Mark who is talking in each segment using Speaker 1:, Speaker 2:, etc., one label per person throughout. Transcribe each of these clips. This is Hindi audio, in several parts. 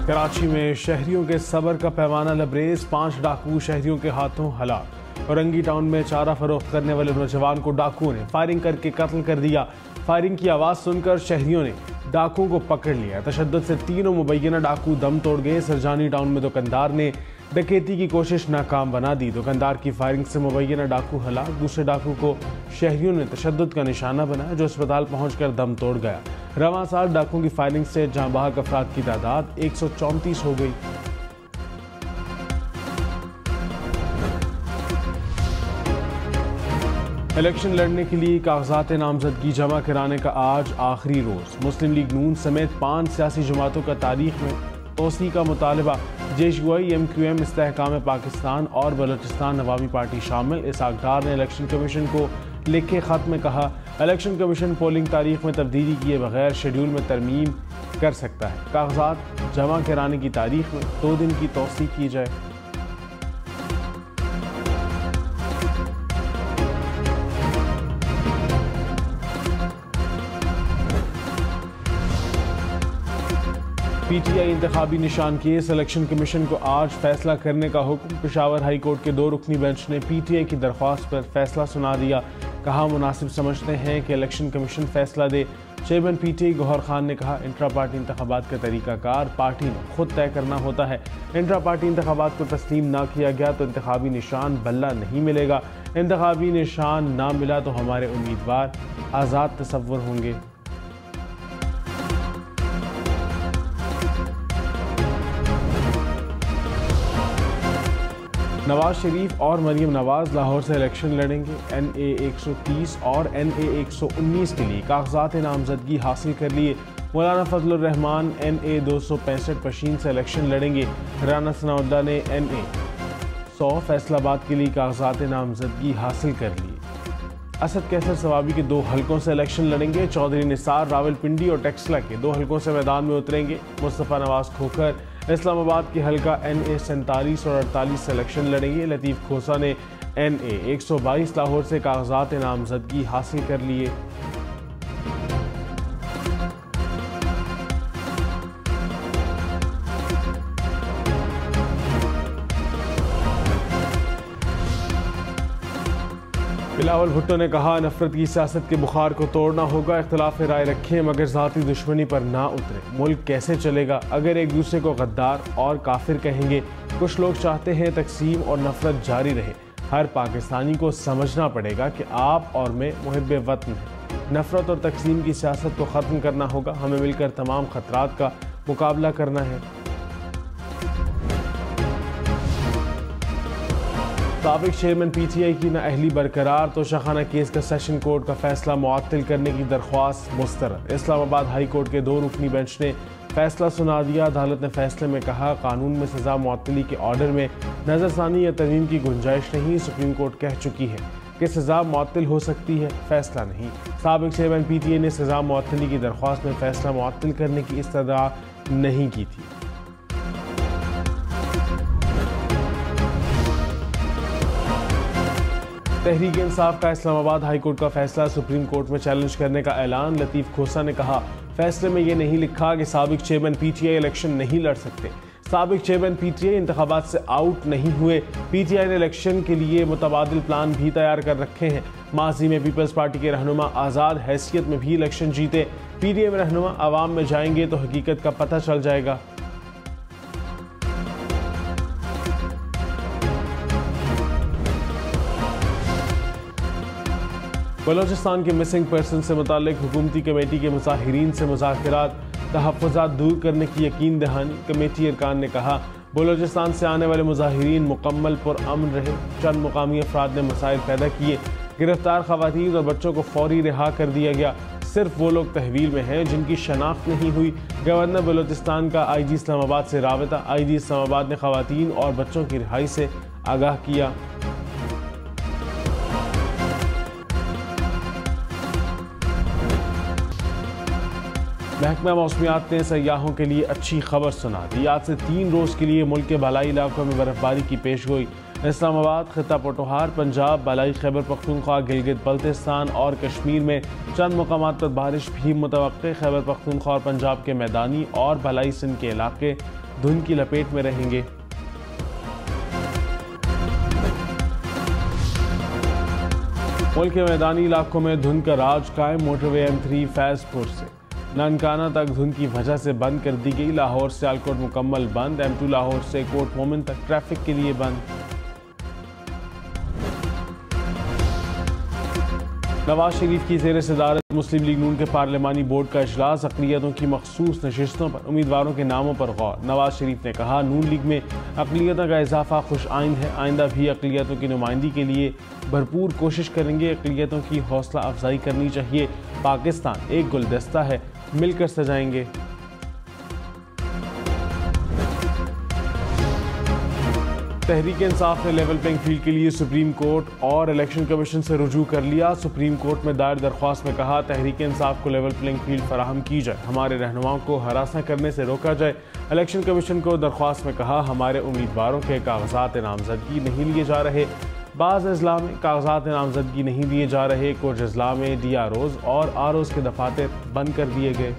Speaker 1: कराची में शहरियों के सब्र का पैमाना लबरेज, 5 डाकू शहरियों के हाथों हलाक। औरंगी टाउन में चारा फरोख्त करने वाले नौजवान को डाकुओं ने फायरिंग करके कत्ल कर दिया। फायरिंग की आवाज़ सुनकर शहरियों ने डाकुओं को पकड़ लिया। तशद्दुद से तीनों मुबैना डाकू दम तोड़ गए। सरजानी टाउन में दुकानदार ने डकैती की कोशिश नाकाम बना दी। दुकानदार की फायरिंग से मुबैना डाकू हलाक। दूसरे डाकू को शहरियों ने तशद्दुद का निशाना बनाया, जो अस्पताल पहुंचकर दम तोड़ गया। रवां साल डाकुओं की फायरिंग से जहां बहक अफराद की तादाद 134 हो गई। इलेक्शन लड़ने के लिए कागजात नामजदगी जमा कराने का आज आखिरी रोज। मुस्लिम लीग नून समेत 5 सियासी जमातों का तारीख में तोसी का मुतालबा। JUI, MQM, इस्तेहकाम पाकिस्तान और बलोचिस्तान अवामी पार्टी शामिल। इसहाक डार ने इलेक्शन कमीशन को लिखे खत में कहा, इलेक्शन कमीशन पोलिंग तारीख में तब्दीली किए बगैर शेड्यूल में तरमीम कर सकता है। कागजात जमा कराने की तारीख में 2 दिन की तोसी की जाए। PTI इंतखाबी निशान केस। इलेक्शन कमीशन को आज फैसला करने का हुक्म। पेशावर हाई कोर्ट के 2 रुकनी बेंच ने PTI की दरख्वास्त पर फैसला सुना दिया। कहा, मुनासिब समझते हैं कि इलेक्शन कमीशन फैसला दे। चेयरमैन PTI गौहर खान ने कहा, इंट्रा पार्टी इंतखाबात का तरीकाकार पार्टी ने खुद तय करना होता है। इंट्रा पार्टी इंतखाबात को तस्लीम ना किया गया तो इंतखाबी निशान बल्ला नहीं मिलेगा। इंतखाबी निशान ना मिला तो हमारे उम्मीदवार आज़ाद तसव्वुर होंगे। नवाज शरीफ और मरीम नवाज लाहौर से इलेक्शन लड़ेंगे। NA 130 और NA 119 के लिए कागजात नामजदगी हासिल कर लिए। मौलाना फजलुर रहमान NA 265 पशीन से इलेक्शन लड़ेंगे। राना सनाउल्लाह ने NA 100 फैसलाबाद के लिए कागजात नामजदगी हासिल कर लिए। असद कैसर सवाबी के 2 हलकों से इलेक्शन लड़ेंगे। चौधरी निसार रावलपिंडी और टेक्सला के 2 हलकों से मैदान में उतरेंगे। मुस्तफ़ा नवाज खोखर इस्लामाबाद के हलका NA 47 और 48 से इलेक्शन लड़ेंगे। लतीफ़ खोसा ने NA 122 लाहौर से कागजात नामजदगी हासिल कर लिए। बिलावल भुट्टो ने कहा, नफरत की सियासत के बुखार को तोड़ना होगा। इख्तिलाफ राय रखें मगर ज़ाती दुश्मनी पर ना उतरे। मुल्क कैसे चलेगा अगर एक दूसरे को गद्दार और काफिर कहेंगे। कुछ लोग चाहते हैं तकसीम और नफरत जारी रहे। हर पाकिस्तानी को समझना पड़ेगा कि आप और मैं मुहिब्बे वतन हैं। नफरत और तकसीम की सियासत को ख़त्म करना होगा। हमें मिलकर तमाम खतरात का मुकाबला करना है। साबिक चेयरमैन PTI की नाअहली बरकरार। तोशाखाना केस का सेशन कोर्ट का फैसला मुअत्तल करने की दरख्वास्त मुस्तरद। इस्लामाबाद हाई कोर्ट के 2 रुकनी बेंच ने फैसला सुना दिया। अदालत ने फैसले में कहा, कानून में सजा मुअत्तली के ऑर्डर में नजरसानी या तरमीम की गुंजाइश नहीं। सुप्रीम कोर्ट कह चुकी है कि सजा मुअत्तल हो सकती है, फैसला नहीं। साबिक चेयरमैन PTI ने सजा मुअत्तली की दरख्वास्त में फैसला मुअत्तल करने की इस्तदा नहीं की थी। तहरीक इंसाफ का इस्लामाबाद हाई कोर्ट का फैसला सुप्रीम कोर्ट में चैलेंज करने का ऐलान। लतीफ़ खोसा ने कहा, फैसले में ये नहीं लिखा कि साबिक चेयरमैन PTI इलेक्शन नहीं लड़ सकते। साबिक चेयरमैन PTI इंतखाबात से आउट नहीं हुए। PTI ने इलेक्शन के लिए मुतबादिल प्लान भी तैयार कर रखे हैं। माजी में पीपल्स पार्टी के रहनुमा आज़ाद हैसियत में भी इलेक्शन जीते। PTI में रहनुमा आवाम में जाएंगे तो हकीकत का पता चल जाएगा। बलोचिस्तान के मिसिंग पर्सन से मुतालिक हुकूमती कमेटी के मुजाहिरीन से मुज़ाकरात तहफ़्फ़ुज़ात दूर करने की यकीन दहानी। कमेटी अरकान ने कहा, बलोचिस्तान से आने वाले मुजाहिरीन मुकम्मल पुरअमन रहे। चंद मुकामी अफराद ने मसाइल पैदा किए। गिरफ्तार ख़वातीन और बच्चों को फौरी रिहा कर दिया गया। सिर्फ वो लोग तहवील में हैं जिनकी शनाख्त नहीं हुई। गवर्नर बलोचिस्तान का IG इस्लामाबाद से राबता। IG इस्लामाबाद ने ख़वातीन और बच्चों की रिहाई से आगाह किया। महकमा मौसमियात ने सयाहों के लिए अच्छी खबर सुना दी। आज से 3 रोज़ के लिए मुल्क के बालाई इलाकों में बर्फबारी की पेशगोई। इस्लामाबाद, खिता पोटोहार, पंजाब, बालाई खैबर पख्तूनख्वा, गिलगित बल्तिस्तान और कश्मीर में चंद मकामात पर बारिश भी मुतवक्के। खैबर पख्तूनख्वा और पंजाब के मैदानी और बालाई सिंध के इलाके धुंध की लपेट में रहेंगे। मुल्क के मैदानी इलाकों में धुंध का राज कायम। मोटरवे M3 फैजपुर से ननकाना तक धुंध की वजह से बंद कर दी गई। लाहौर से सियालकोट मुकम्मल बंद। M2 लाहौर से कोट मोमिन तक ट्रैफिक के लिए बंद। नवाज शरीफ की ज़ेर सदारत मुस्लिम लीग नून के पार्लिमानी बोर्ड का इजलास। अक़लियतों की मखसूस नशिस्तों पर उम्मीदवारों के नामों पर गौर। नवाज शरीफ ने कहा, नून लीग में अक़लियतों का इजाफा खुश आइंद है। आइंदा भी अक़लियतों की नुमाइंदगी के लिए भरपूर कोशिश करेंगे। अक़लियतों की हौसला अफजाई करनी चाहिए। पाकिस्तान एक गुलदस्ता है, मिलकर सजाएंगे। तहरीक इंसाफ ने लेवल प्लेइंग फील्ड के लिए सुप्रीम कोर्ट और इलेक्शन कमीशन से रुजू कर लिया। सुप्रीम कोर्ट में दायर दरख्वास्त में कहा, तहरीक इंसाफ को लेवल प्लेइंग फील्ड फराहम की जाए, हमारे रहनुमाओं को हरासा करने से रोका जाए। इलेक्शन कमीशन को दरख्वास्त में कहा, हमारे उम्मीदवारों के कागजात नामजदगी नहीं लिए जा रहे। बाज़ अजला में कागजात नामजदगी नहीं लिए जा रहे। कुछ अजला में DROs और ROs के दफातर बंद कर दिए गए।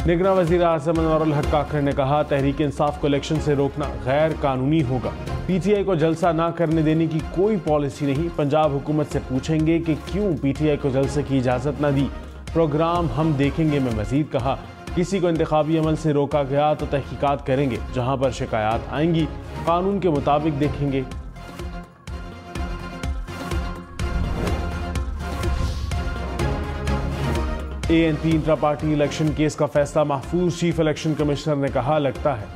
Speaker 1: निगरान वज़ीर आज़म अनवरुल हक काखड़ ने कहा, तहरीक इंसाफ को इलेक्शन से रोकना गैर कानूनी होगा। PTI को जलसा ना करने देने की कोई पॉलिसी नहीं। पंजाब हुकूमत से पूछेंगे कि क्यों PTI को जलसे की इजाज़त न दी। प्रोग्राम हम देखेंगे में मजीद कहा, किसी को इंतखाबी अमल से रोका गया तो तहकीकात करेंगे। जहां पर शिकायत आएंगी कानून के मुताबिक देखेंगे। ANP intra party election case का फैसला महफूज। चीफ इलेक्शन कमिश्नर ने कहा, लगता है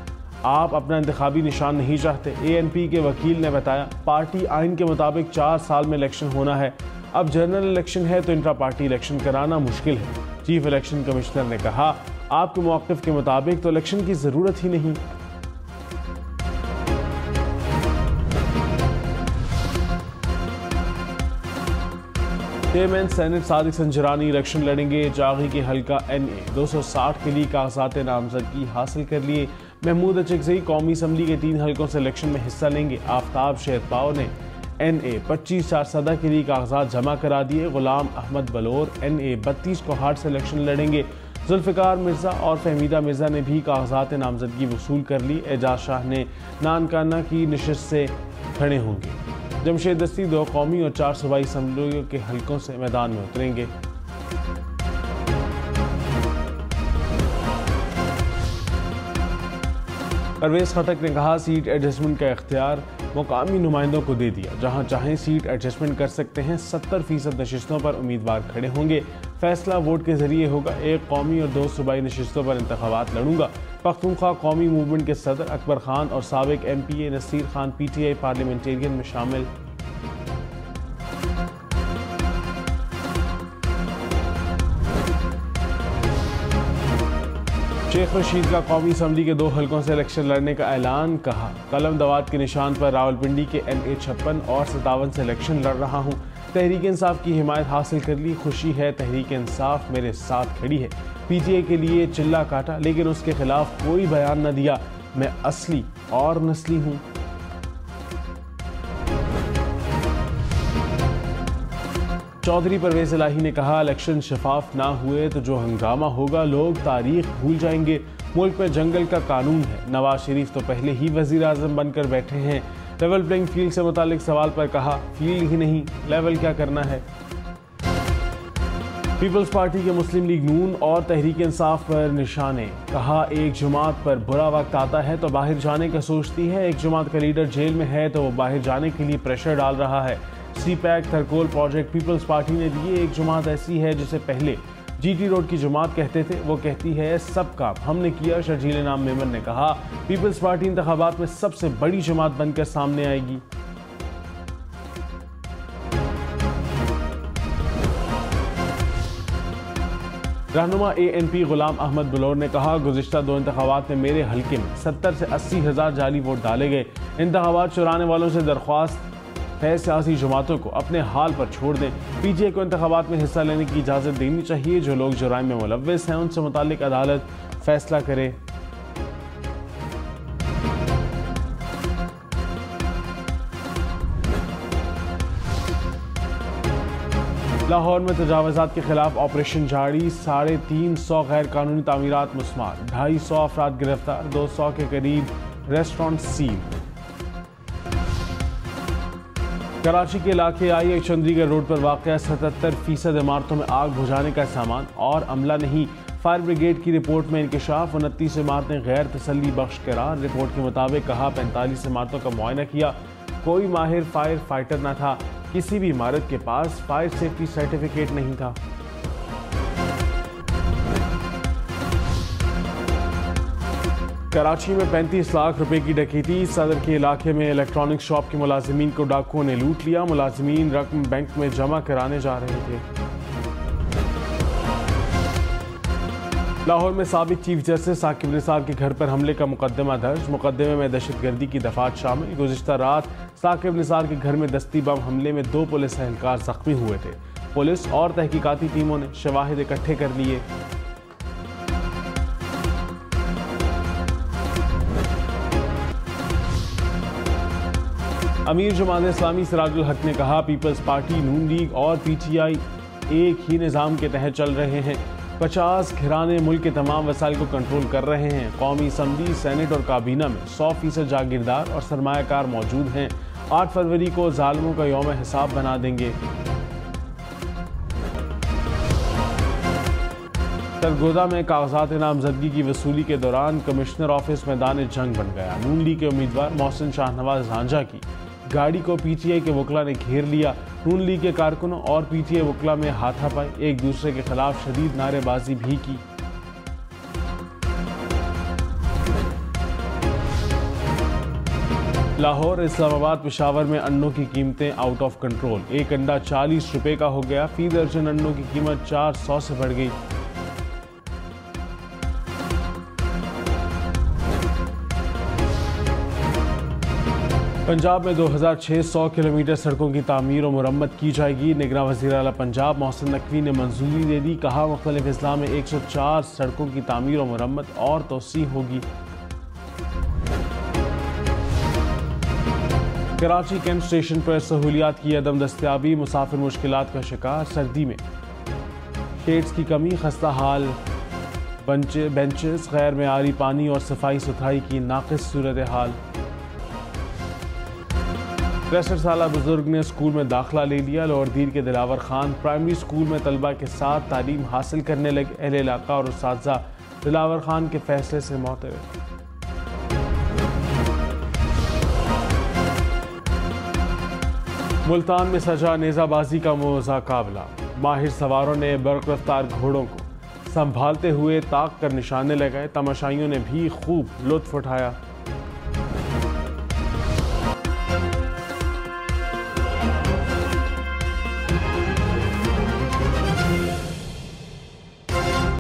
Speaker 1: आप अपना इंतखाबी निशान नहीं चाहते। ANP के वकील ने बताया, पार्टी आइन के मुताबिक 4 साल में इलेक्शन होना है। अब जनरल इलेक्शन है तो इंट्रा पार्टी इलेक्शन कराना मुश्किल है। चीफ इलेक्शन कमिश्नर ने कहा, आपके मौक़िफ़ के मुताबिक तो इलेक्शन की ज़रूरत ही नहीं। Chairman senate Sadiq Sanjrani election लड़ेंगे। जागी के हल्का NA 260 के लिए कागजात नामजदगी हासिल कर लिए। महमूद अचकज़ई कौमी असम्बली के 3 हल्कों से इलेक्शन में हिस्सा लेंगे। आफ्ताब शेरपाव ने NA 25 4 के लिए कागजात जमा करा दिए। गुलाम अहमद बलोर NA 32 कोहाट से इलेक्शन लड़ेंगे। जुल्फ़िकार मिर्ज़ा और फहमीदा मिर्ज़ा ने भी कागजात नामजदगी वसूल कर ली। एजाज शाह ने नानकाना की नशिस्त से खड़े होंगे। जमशेद दस्ती 2 कौमी और 4 सूबाई असम्बलियों के हल्कों से मैदान में उतरेंगे। परवेज़ खटक ने कहा, सीट एडजस्टमेंट का इख्तियार मुकामी नुमाइंदों को दे दिया। जहां चाहें सीट एडजस्टमेंट कर सकते हैं। 70% नशिस्तों पर उम्मीदवार खड़े होंगे। फैसला वोट के जरिए होगा। 1 कौमी और 2 सूबाई नशिस्तों पर इंतखाबात लड़ूंगा। पख्तूनख्वा कौमी मूवमेंट के सदर अकबर खान और साबिक MPA Nasir Khan PTI parliamentarian में शामिल। शेख रशीद का कौमी असम्बली के 2 हल्कों से इलेक्शन लड़ने का ऐलान। कहा, कलम दवात के निशान पर रावलपिंडी के NA 56 और 57 से इलेक्शन लड़ रहा हूँ। तहरीक इंसाफ की हिमायत हासिल कर ली। खुशी है, तहरीक इंसाफ मेरे साथ खड़ी है। PTI के लिए चिल्ला काटा लेकिन उसके खिलाफ कोई बयान न दिया। मैं असली और नस्ली हूँ। चौधरी परवेज इलाही ने कहा, इलेक्शन शफाफ ना हुए तो जो हंगामा होगा लोग तारीख भूल जाएंगे। मुल्क में जंगल का कानून है। नवाज शरीफ तो पहले ही वजीर आजम बनकर बैठे हैं। लेवल प्लेइंग फील्ड से मुतालिक सवाल पर कहा, फील्ड ही नहीं लेवल क्या करना है। पीपल्स पार्टी के मुस्लिम लीग नून और तहरीक इंसाफ पर निशाने। कहा, एक जमात पर बुरा वक्त आता है तो बाहर जाने का सोचती है। एक जमात का लीडर जेल में है तो वो बाहर जाने के लिए प्रेशर डाल रहा है। CPAC थरकोल प्रोजेक्ट पीपल्स पार्टी ने दिए। एक जमात ऐसी है जिसे पहले GT रोड की जमात कहते थे, वो कहती है सब काम हमने किया। शर्जील नाम मेमन ने कहा, पीपल्स पार्टी इंतखाबात में सबसे बड़ी जमात बनकर सामने आएगी। रहनुमा ANP गुलाम अहमद बलोर ने कहा, गुज़िश्ता 2 इंतखाबात में मेरे हल्के में 70 से 80 हज़ार जाली वोट डाले गए। इंतखाबात चुराने वालों से दरख्वास्त है सियासी जमातों को अपने हाल पर छोड़ दें। PTI को इंतखाबात में हिस्सा लेने की इजाज़त देनी चाहिए। जो लोग जुराइम में मुलव्विस हैं उनसे मुतालिक अदालत फैसला करे। लाहौर में तजावज़ात के खिलाफ ऑपरेशन जारी, 350 गैर कानूनी तामीरात मुस्मार, 250 अफराद गिरफ्तार, 200 के करीब रेस्टोरेंट सील। कराची के इलाके आई चंडीगढ़ रोड पर वाक़या 77% इमारतों में आग बुझाने का सामान और अमला नहीं। फायर ब्रिगेड की रिपोर्ट में इंकशाफ, 29 इमारतें गैर तसल्ली बख्श करार। रिपोर्ट के मुताबिक कहा 45 इमारतों का मुआयना किया, कोई माहिर फायर फाइटर न था, किसी भी इमारत के पास फायर सेफ्टी सर्टिफिकेट नहीं था। कराची में 35 लाख रुपए की डकैती, सदर के इलाके में इलेक्ट्रॉनिक शॉप के मुलाजिमीन को डाकुओं ने लूट लिया। मुलाजिमीन रकम बैंक में जमा कराने जा रहे थे। लाहौर में साबिक चीफ जस्टिस साकिब निसार के घर पर हमले का मुकदमा दर्ज, मुकदमे में दहशतगर्दी की दफात शामिल। गुज़िश्ता रात साकिब निसार के घर में दस्ती बम हमले में 2 पुलिस एहलकार जख्मी हुए थे। पुलिस और तहकीकाती टीमों ने शवाहिद इकट्ठे कर लिए। अमीर जमात इस्लामी सिराजुल हक ने कहा पीपल्स पार्टी, नून लीग और पीटीआई एक ही निज़ाम के तहत चल रहे हैं। 50 घराने मुल्क के तमाम वसाइल को कंट्रोल कर रहे हैं। कौमी असम्बली, सेनेट और काबीना में 100% जागीरदार और सरमायाकार मौजूद हैं। 8 फरवरी को जालिमों का यौम हिसाब बना देंगे। सरगोदा में कागजात नामजदगी की वसूली के दौरान कमिश्नर ऑफिस मैदान जंग बन गया। नून लीग के उम्मीदवार मोहसिन शाहनवाज झांझा की गाड़ी को पीटीआई के वकला ने घेर लिया। नून लीग के कारकुनों और पीटीआई वकला में हाथापाई, एक दूसरे के खिलाफ शदीद नारेबाजी भी की। लाहौर, इस्लामाबाद, पेशावर में अंडों की कीमतें आउट ऑफ कंट्रोल। एक अंडा 40 रुपए का हो गया। फी दर्जन अंडों की कीमत 400 से बढ़ गई। पंजाब में 2600 किलोमीटर सड़कों की तामीर और मुरम्मत की जाएगी। निगरान वज़ीर आला पंजाब मोहसिन नकवी ने मंजूरी दे दी। कहा मुख्तलिफ अजला में 104 सड़कों की तामीर और मुरम्मत और तोसी होगी। कराची कैंट स्टेशन पर सहूलियात की अदम दस्तयाबी, मुसाफिर मुश्किलात का शिकार। सर्दी में शेड्स की कमी, खस्ता हाल बेंचेस, गैर मेयारी पानी और सफाई सुथराई की नाक़िस सूरत हाल। 63 साला बुजुर्ग ने स्कूल में दाखिला ले लिया। लाहौरदीर के दिलावर खान प्राइमरी स्कूल में तलबा के साथ तालीम हासिल करने लगे। अहले इलाका और उस्ताज़ा दिलावर खान के फैसले से मुतफ़िक़। मुल्तान में सजा नेज़ाबाजी का मुकाबला, माहिर सवारों ने बर्क़ रफ्तार घोड़ों को संभालते हुए ताक कर निशाने लगाए। तमाशाइयों ने भी खूब लुत्फ़ उठाया।